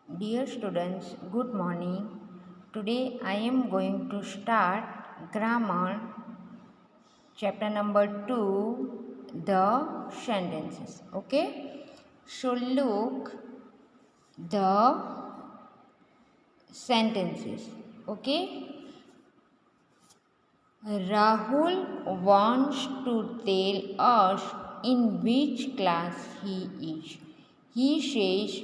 Dear students, good morning. Today I am going to start grammar chapter number 2, the sentences. Okay? So look the sentences. Okay? Rahul wants to tell us in which class he is. He says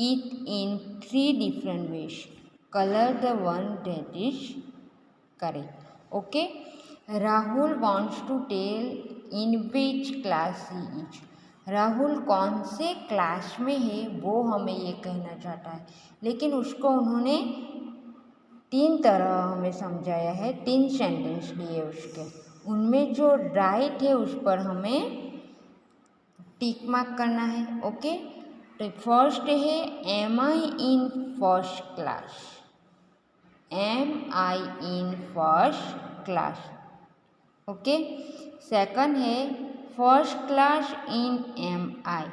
it in three different ways. Color the one that is correct. Okay? Rahul wants to tell in which class he is. Rahul कौन से class में है वो हमें ये कहना चाहता है, लेकिन उसको उन्होंने तीन तरह हमें समझाया है, तीन सेंटेंस लिए उसके, उनमें जो राइट है उस पर हमें टिक मार्क करना है। ओके, तो फर्स्ट है am I in first class, am I in first class. Okay, second है first class in am I,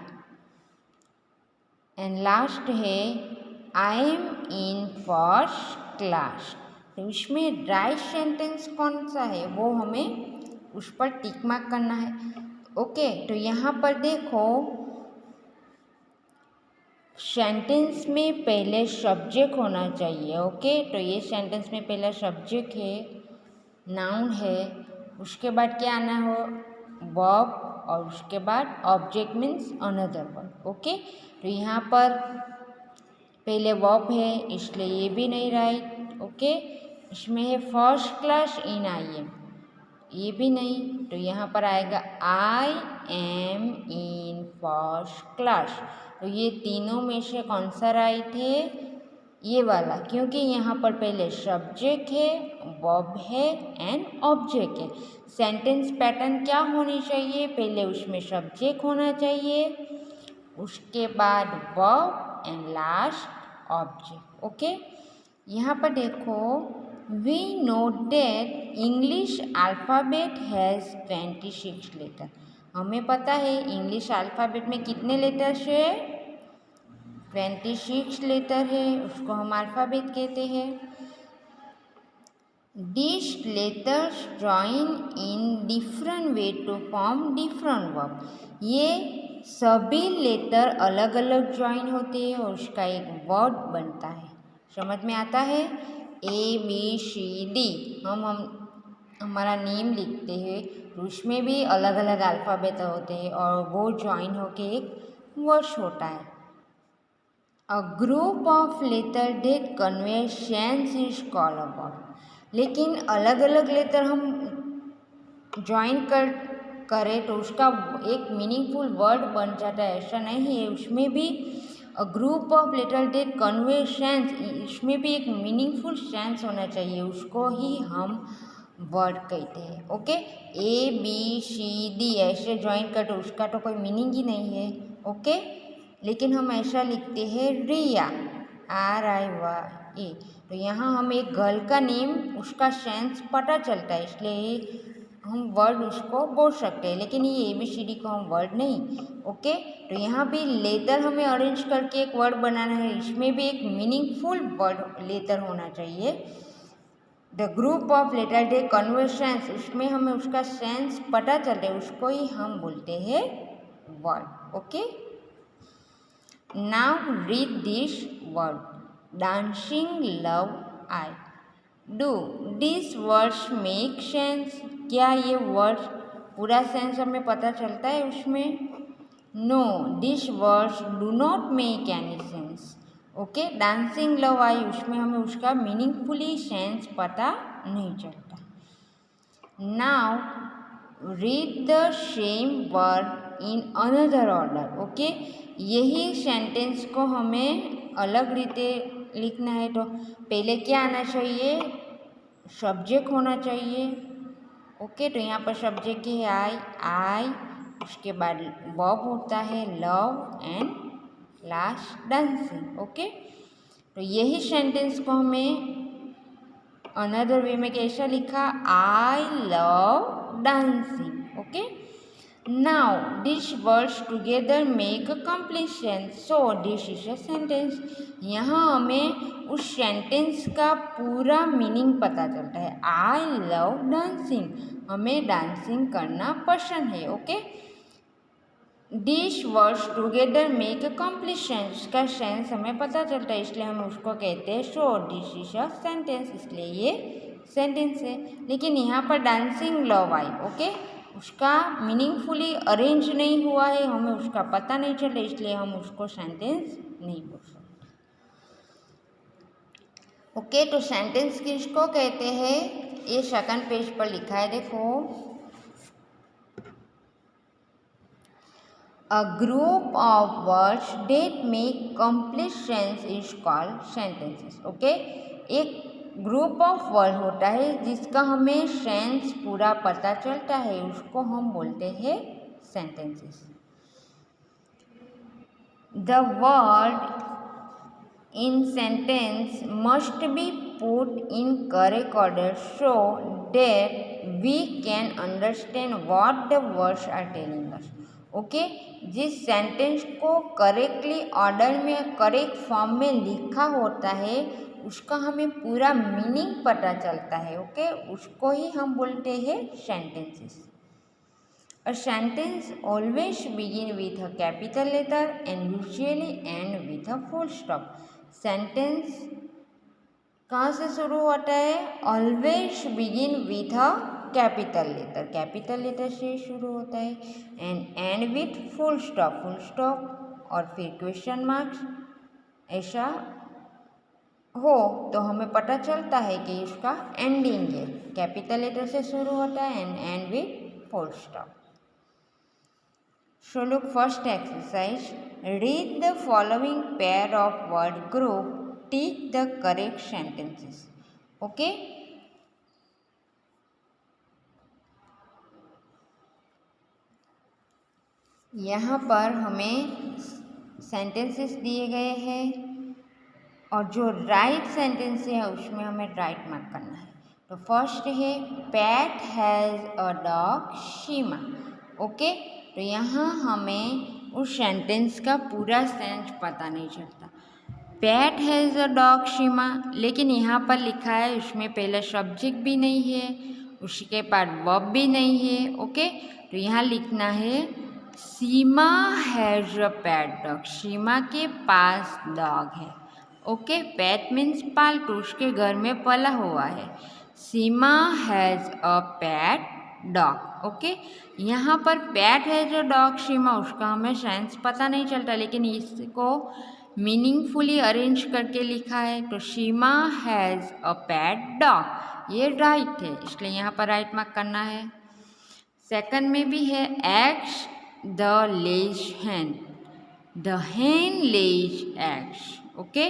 and last है I am in first class. तो इसमें राइट सेंटेंस कौन सा है वो हमें उस पर टिक मार्क करना है। ओके, तो यहाँ पर देखो सेंटेंस में पहले सब्जेक्ट होना चाहिए। ओके, तो ये सेंटेंस में पहला सब्जेक्ट है, नाउन है, उसके बाद क्या आना हो वर्ब, और उसके बाद object means another verb. Okay, तो यहाँ पर पहले वर्ब है इसलिए ये भी नहीं राइट। ओके, इसमें है first class in I am, ये भी नहीं, तो यहाँ पर आएगा आई एम इन फर्स्ट क्लास। तो ये तीनों में से कौन सा राइट है? ये वाला, क्योंकि यहाँ पर पहले सब्जेक्ट है, वर्ब है एंड ऑब्जेक्ट है। सेंटेंस पैटर्न क्या होनी चाहिए? पहले उसमें सब्जेक्ट होना चाहिए, उसके बाद verb and last object. Okay, यहाँ पर देखो we know that English alphabet has 26 letter. हमें पता है इंग्लिश अल्फ़ाबेट में कितने लेटर्स है? 26 लेटर है, उसको हम अल्फ़ाबेट कहते हैं। These letters join in different way to form different verb. ये सभी लेटर अलग अलग ज्वाइन होते हैं और उसका एक वर्ड बनता है। समझ में आता है? ए बी सी डी हम हमारा नेम लिखते हैं, उसमें भी अलग अलग अल्फ़ाबेट होते हैं और वो ज्वाइन होके एक वर्ड होता है। A group of letter that convey sense is called a verb. लेकिन अलग अलग लेटर हम ज्वाइन करें तो उसका एक मीनिंगफुल वर्ड बन जाता है, ऐसा नहीं है। उसमें भी a group of letter that convey sense, इसमें भी एक मीनिंगफुल सेंस होना चाहिए, उसको ही हम वर्ड कहते हैं। Okay, a b c d ऐसे ज्वाइन कर तो उसका तो कोई मीनिंग ही नहीं है। ओके, लेकिन हम ऐसा लिखते हैं रिया, आर आई वाई ए, तो यहाँ हम एक गर्ल का नेम उसका सेंस पता चलता है, इसलिए हम वर्ड उसको बोल सकते हैं, लेकिन ये ABCD को हम वर्ड नहीं। ओके, तो यहाँ भी लेटर हमें अरेंज करके एक वर्ड बनाना है, इसमें भी एक मीनिंगफुल वर्ड लेटर होना चाहिए। The group of letter that convey sense, उसमें हमें उसका सेंस पता चलता है, उसको ही हम बोलते हैं word. Okay, now read this word, dancing love I. Do this words make sense? क्या ये वर्ड पूरा सेंस हमें पता चलता है उसमें? No, this words do not make any sense. Okay, dancing love I, उसमें हमें उसका मीनिंगफुली सेंस पता नहीं चलता। Now read the same word in another order. Okay, यही सेंटेंस को हमें अलग रीते लिखना है, तो पहले क्या आना चाहिए? सब्जेक्ट होना चाहिए। ओके, तो यहाँ पर सब्जेक्ट है आई, उसके बाद वर्ब होता है love and last dancing. Okay, तो यही सेंटेंस को हमें अनदर वे में कैसा लिखा? I love dancing. Okay, Now, these words together make a complete sentence. So, this is a sentence. यहाँ हमें उस सेंटेंस का पूरा मीनिंग पता चलता है. आई लव डांसिंग, हमें डांसिंग करना पसंद है. Okay, this words together make a complete sense. का सेंस हमें पता चलता है, इसलिए हम उसको कहते हैं so this is a sentence. इसलिए ये सेंटेंस है. लेकिन यहाँ पर डांसिंग लव आई, ओके, उसका मीनिंगफुली अरेंज नहीं हुआ है, हमें उसका पता नहीं चला, इसलिए हम उसको सेंटेंस नहीं बोल सकते. ओके, तो सेंटेंस किसको कहते हैं, ये सेकंड पेज पर लिखा है, देखो. A group of words that make complete sense is called sentences. Okay, एक ग्रुप ऑफ वर्ड होता है जिसका हमें सेंस पूरा पता चलता है, उसको हम बोलते हैं sentences. The word in sentence must be put in correct order so that we can understand what the words are telling us. Okay, जिस सेंटेंस को करेक्टली ऑर्डर में करेक्ट फॉर्म में लिखा होता है उसका हमें पूरा मीनिंग पता चलता है. ओके, उसको ही हम बोलते हैं sentences. A sentence always begin with a capital letter and usually end with a full stop. Sentence कहाँ से शुरू होता है, always begin with a capital letter से शुरू होता है. एंड विथ फुल स्टॉप और फिर क्वेश्चन मार्क्स. ऐसा हो तो हमें पता चलता है कि इसका एंडिंग है. कैपिटल लेटर से शुरू होता है and with full stop. So look first exercise. Read the following pair of word group, tick the correct sentences. Okay, यहाँ पर हमें सेंटेंसेस दिए गए हैं और जो राइट सेंटेंस है उसमें हमें राइट मार्क करना है. तो फर्स्ट है PAT has a dog शीमा. Okay, तो यहाँ हमें उस सेंटेंस का पूरा सेंस पता नहीं चलता. पैट हैज़ अ डॉग शीमा, लेकिन यहाँ पर लिखा है उसमें पहले सब्जेक्ट भी नहीं है, उसके बाद वर्ब भी नहीं है. ओके, तो यहाँ लिखना है Seema has a pet dog. Seema के पास डॉग है. ओके, पैट मीन्स पालतू, उसके घर में पला हुआ है. Seema has a pet dog. Okay, यहाँ पर pet has a dog Seema, उसका हमें सेंस पता नहीं चलता, लेकिन इसको मीनिंगफुली अरेंज करके लिखा है. तो सीमा हैज़ अ पैट डॉग, ये राइट है, इसलिए यहाँ पर राइट मार्क करना है. सेकंड में भी है एग्स द लेज hen. द hen lays eggs. Okay,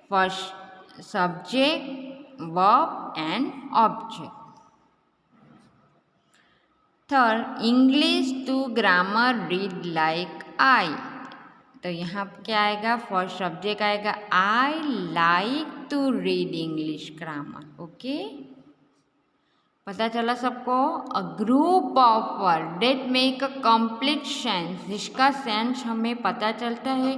first subject verb and object. Third English to grammar read like I. तो यहाँ क्या आएगा, फर्स्ट सब्जेक्ट आएगा I like to read English grammar. Okay, पता चला सबको. A group of word that make a complete sense, जिसका sense हमें पता चलता है.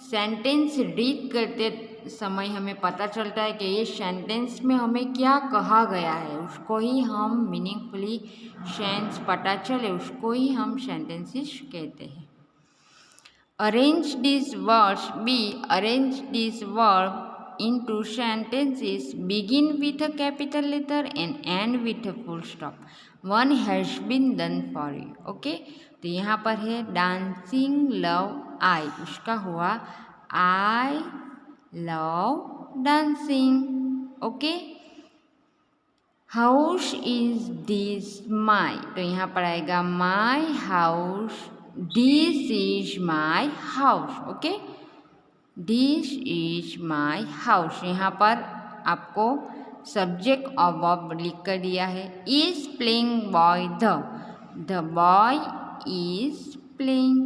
सेंटेंस रीड करते समय हमें पता चलता है कि ये सेंटेंस में हमें क्या कहा गया है, उसको ही हम मीनिंगफुली सेंस पता चले उसको ही हम सेंटेंसेस कहते हैं. Arrange this words be arrange this verb into sentences begin with a capital letter and end with a full stop. One has been done for you. Okay, तो यहाँ पर है डांसिंग लव आई, उसका हुआ I love dancing. Okay, house is this my, तो यहाँ पर आएगा my house. This is my house. Okay, this is my house. यहाँ पर आपको सब्जेक्ट और वर्ब लिख कर दिया है. Is playing boy the boy is playing.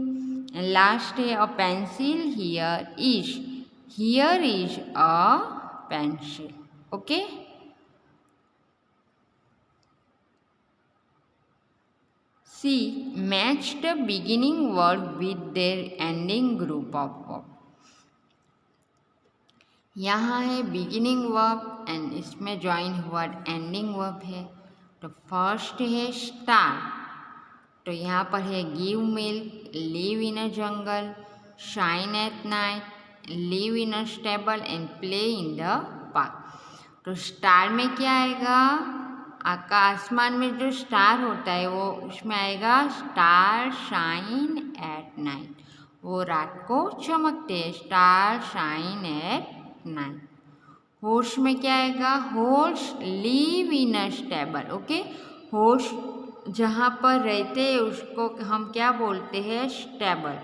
Last है a pencil here is a pencil. Okay, see match the beginning word with their ending group of verb. यहाँ है बिगिनिंग वर्ब एंड इसमें join हुआ ending verb है। तो first है start, तो यहाँ पर है give milk, live in a jungle, shine at night, live in a stable and play in the park. तो स्टार में क्या आएगा, आसमान में जो स्टार होता है वो उसमें आएगा स्टार शाइन एट नाइट, वो रात को चमकते हैं, star shine at night. Horse में क्या आएगा, horse live in a stable. Okay, horse जहाँ पर रहते हैं उसको हम क्या बोलते हैं, स्टेबल।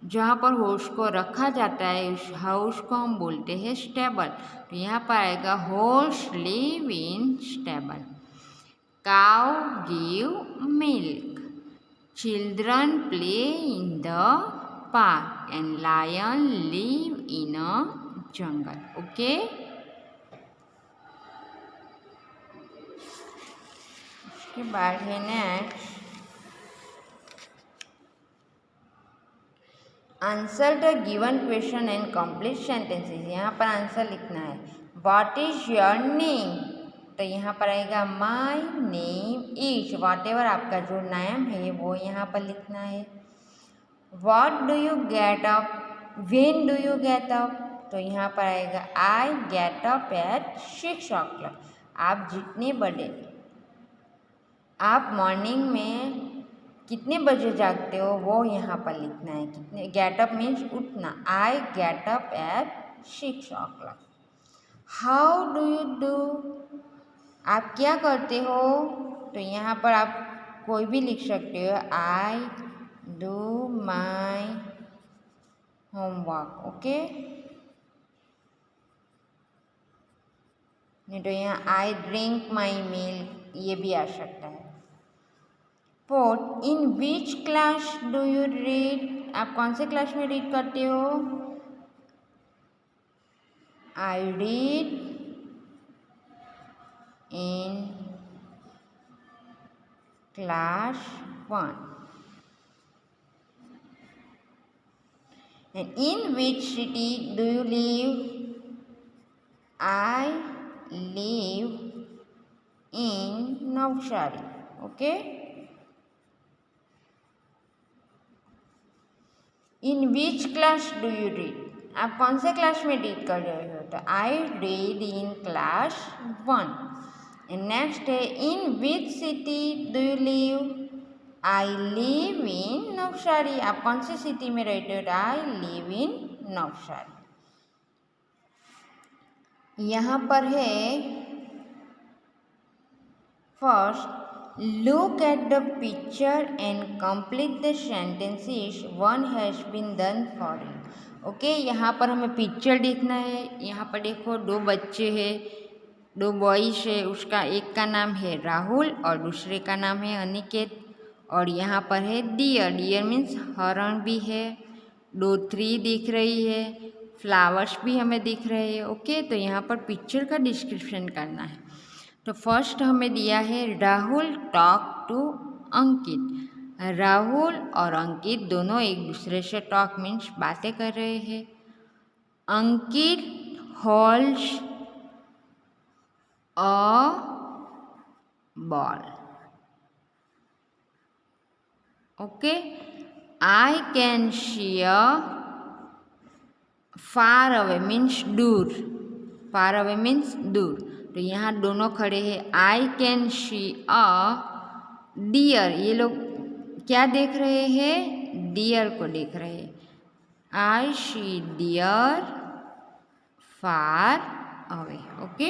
जहाँ पर हॉर्स को रखा जाता है उस हाउस को हम बोलते हैं स्टेबल। तो यहाँ पर आएगा horse live in stable. Cow give milk, children play in the park and lion live in a jungle. Okay, उसके बाद है next answer the given question and complete sentences. यहाँ पर आंसर लिखना है। व्हाट इज योर नेम, तो यहाँ पर आएगा my name is, what ever आपका जो नाम है वो यहाँ पर लिखना है। What do you get up, when do you get up, तो यहाँ पर आएगा I get up at 6 o'clock। आप जितने बड़े, आप मॉर्निंग में कितने बजे जागते हो वो यहाँ पर लिखना है। कितने, गेट अप मीन्स उठना, I get up at 6 o'clock। How do you do, आप क्या करते हो, तो यहाँ पर आप कोई भी लिख सकते हो, I do my homework. Okay, नहीं तो यहाँ आई ड्रिंक माई मिल्क, ये भी आ सकता है। Fourth, in which class do you read, आप कौन से क्लास में रीड करते हो, आई read in class 1। And in which city do you live, I live in Navsari. Okay, in which class do you read, आप कौन से क्लास में रीड कर रहे हो, तो I read in class 1। And next है in which city do you live, I live in Navsari, आप कौन सी सिटी में रहते हो, तो आई लिव इन नवसारी। यहाँ पर है first, look at the picture and complete the sentences one has been done for you। Okay, यहाँ पर हमें पिक्चर देखना है। यहाँ पर देखो दो बच्चे हैं, दो बॉयज है, उसका एक का नाम है राहुल और दूसरे का नाम है अनिकेत। और यहाँ पर है डियर, डियर मीन्स हरण भी है, दो ट्री दिख रही है, फ्लावर्स भी हमें दिख रहे हैं। ओके, तो यहाँ पर पिक्चर का डिस्क्रिप्शन करना है। तो फर्स्ट हमें दिया है राहुल टॉक टू अंकित। राहुल और अंकित दोनों एक दूसरे से टॉक मीन्स बातें कर रहे हैं। Ankit holds a ball. Okay, I can see a, far away means दूर, फार अवे मीन्स दूर। तो यहाँ दोनों खड़े हैं। आई कैन सी अ डियर, ये लोग क्या देख रहे हैं, डियर को देख रहे हैं। I see deer far away. Okay,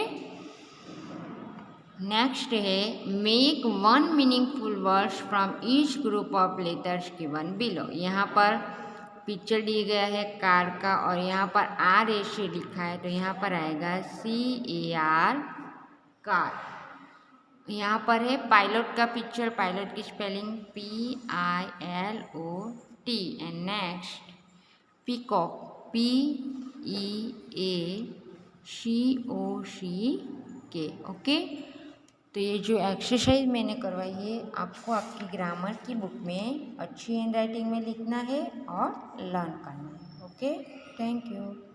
next है make one meaningful words from each group of letters given below. यहाँ पर पिक्चर दिया गया है कार का और यहाँ पर आर ए से लिखा है, तो यहाँ पर आएगा CAR कार। यहाँ पर है पायलट का पिक्चर, पायलट की spelling PILOT। And next peacock, PEACOCK। Okay, तो ये जो एक्सरसाइज मैंने करवाई है आपको आपकी ग्रामर की बुक में अच्छी हैंड राइटिंग में लिखना है और लर्न करना है। Okay, thank you.